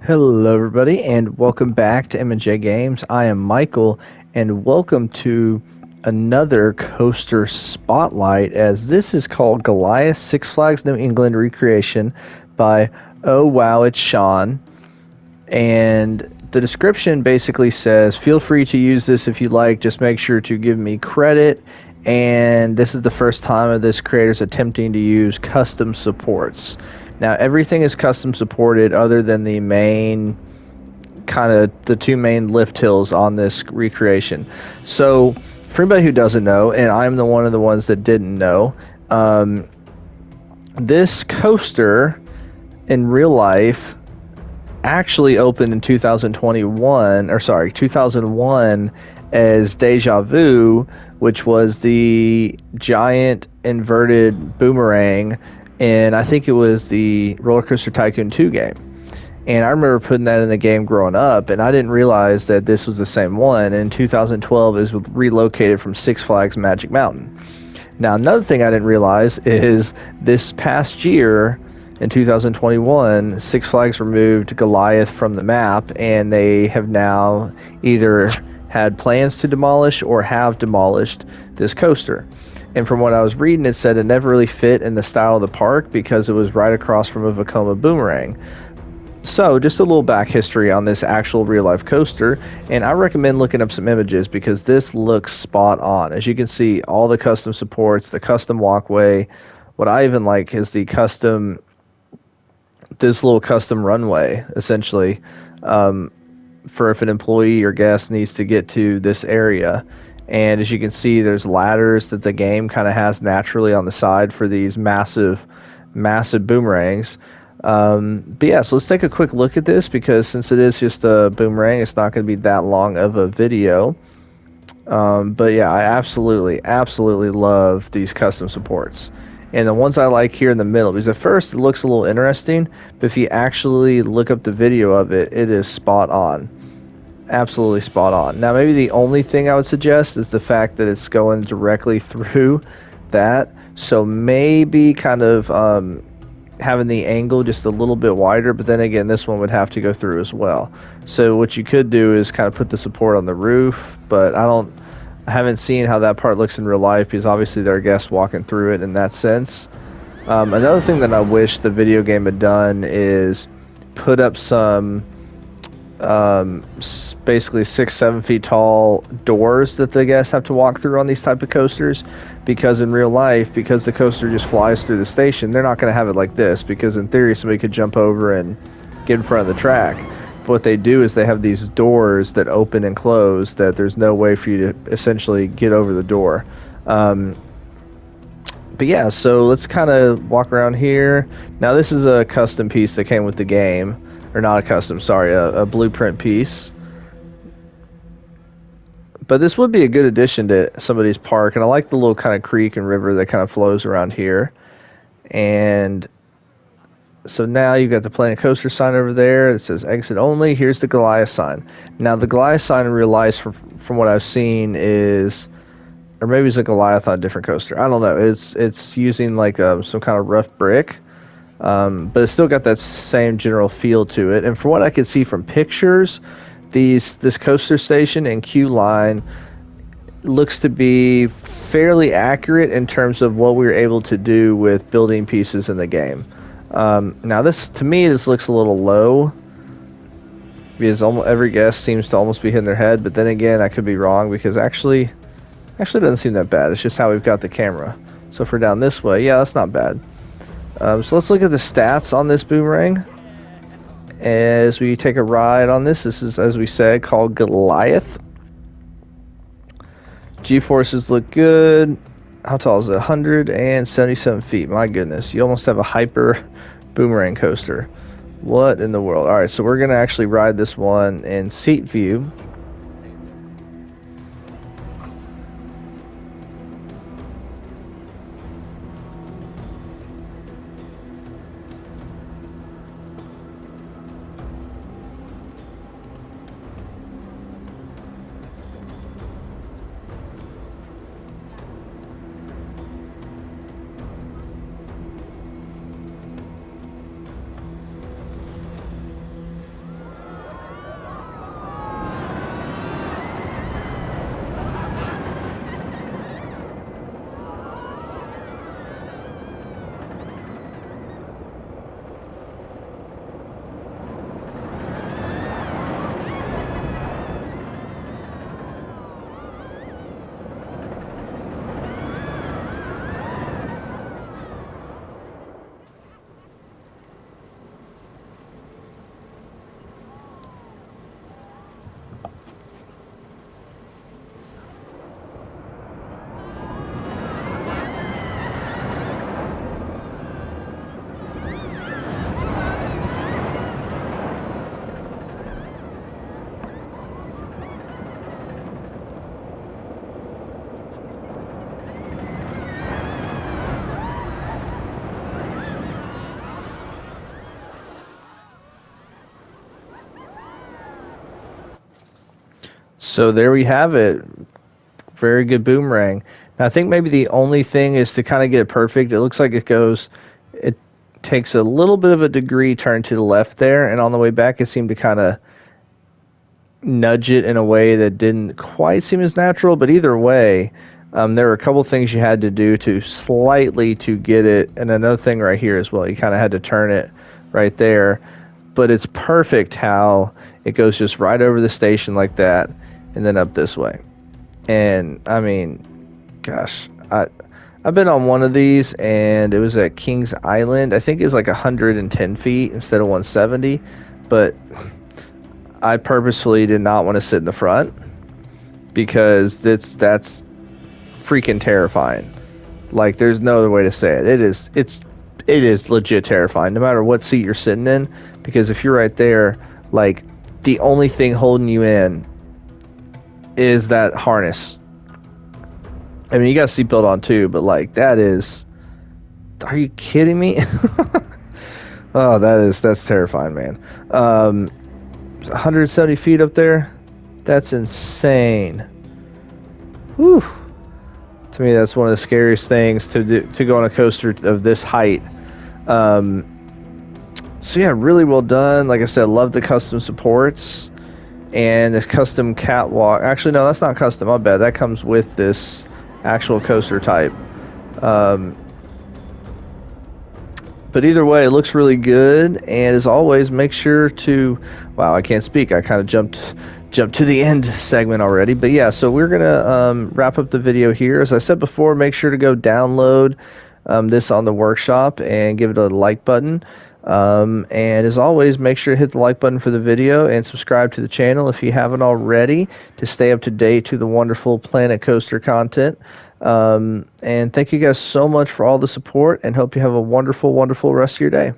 Hello, everybody, and welcome back to M&J Games. I am Michael, and welcome to another coaster spotlight, as this is called Goliath Six Flags New England recreation by Oh Wow It's Sean. And the description basically says, feel free to use this if you like, just make sure to give me credit. And this is the first time of this creator's attempting to use custom supports. Now, everything is custom supported other than the main, kind of the two main lift hills on this recreation. So, for anybody who doesn't know, and I'm one of the ones that didn't know, this coaster in real life actually opened in 2001 as Deja Vu, which was the giant inverted boomerang, and I think it was the Roller Coaster Tycoon 2 game. And I remember putting that in the game growing up, and I didn't realize that this was the same one. And in 2012, it was relocated from Six Flags Magic Mountain. Now, another thing I didn't realize is this past year, in 2021, Six Flags removed Goliath from the map, and they have now either had plans to demolish or have demolished this coaster. And from what I was reading, it said it never really fit in the style of the park because it was right across from a Vekoma boomerang. So, just a little back history on this actual real-life coaster, and I recommend looking up some images because this looks spot on. As you can see, all the custom supports, the custom walkway. What I even like is this little custom runway, essentially, for if an employee or guest needs to get to this area. And as you can see, there's ladders that the game kind of has naturally on the side for these massive boomerangs. But yeah, so let's take a quick look at this, because since it is just a boomerang, it's not going to be that long of a video. But yeah, I absolutely love these custom supports. And the ones I like here in the middle, because at first it looks a little interesting, but if you actually look up the video of it, it is spot on. Absolutely spot on. Now, maybe the only thing I would suggest is the fact that it's going directly through that. So maybe kind of having the angle just a little bit wider, but then again, this one would have to go through as well. So what you could do is kind of put the support on the roof, but I haven't seen how that part looks in real life, because obviously there are guests walking through it in that sense. Another thing that I wish the video game had done is put up some basically 6-7 feet tall doors that the guests have to walk through on these type of coasters, because in real life, because the coaster just flies through the station, they're not going to have it like this, because in theory somebody could jump over and get in front of the track. But what they do is they have these doors that open and close, that there's no way for you to essentially get over the door. But yeah, so let's kind of walk around here. Now, this is a custom piece that came with the game. Or not a custom, sorry, a blueprint piece. But this would be a good addition to somebody's park, and I like the little kind of creek and river that kind of flows around here. And so now you've got the Planet Coaster sign over there. It says exit only. Here's the Goliath sign. Now, the Goliath sign in real life, from what I've seen, is, or maybe it's a Goliath on a different coaster. I don't know. It's using like some kind of rough brick. But it's still got that same general feel to it. And from what I could see from pictures, this coaster station and queue line looks to be fairly accurate in terms of what we were able to do with building pieces in the game. Now, to me, this looks a little low, because almost every guest seems to almost be hitting their head. But then again, I could be wrong, because actually it doesn't seem that bad. It's just how we've got the camera. So if we're down this way, yeah, that's not bad. So let's look at the stats on this boomerang as we take a ride on this. This is, as we said, called Goliath. G-forces look good. How tall is it? 177 feet. My goodness, you almost have a hyper boomerang coaster. What in the world? All right, so we're going to actually ride this one in seat view. So there we have it. Very good boomerang. Now, I think maybe the only thing is to kind of get it perfect. It looks like it takes a little bit of a degree turn to the left there, and on the way back, it seemed to kind of nudge it in a way that didn't quite seem as natural. But either way, there were a couple things you had to do to slightly to get it, and another thing right here as well. You kind of had to turn it right there, but it's perfect how it goes just right over the station like that, and then up this way. And I mean, gosh, I've been on one of these, and it was at Kings Island. I think it's like 110 feet instead of 170, but I purposefully did not want to sit in the front because that's freaking terrifying. Like, there's no other way to say it. It is legit terrifying, no matter what seat you're sitting in, because if you're right there, like, the only thing holding you in is that harness. I mean, you got a seatbelt on too, but like, that is, are you kidding me? Oh, that's terrifying, man. 170 feet up there, that's insane. Whew. To me, that's one of the scariest things to do, to go on a coaster of this height. So yeah, really well done. Like I said, love the custom supports and this custom catwalk. Actually, no, that's not custom. My bad. That comes with this actual coaster type. But either way, it looks really good. And as always, make sure to, wow, I can't speak. I kind of jumped to the end segment already. But yeah, so we're gonna wrap up the video here. As I said before, make sure to go download this on the workshop and give it a like button. And as always, make sure to hit the like button for the video and subscribe to the channel if you haven't already to stay up to date to the wonderful Planet Coaster content. And thank you guys so much for all the support, and hope you have a wonderful, wonderful rest of your day.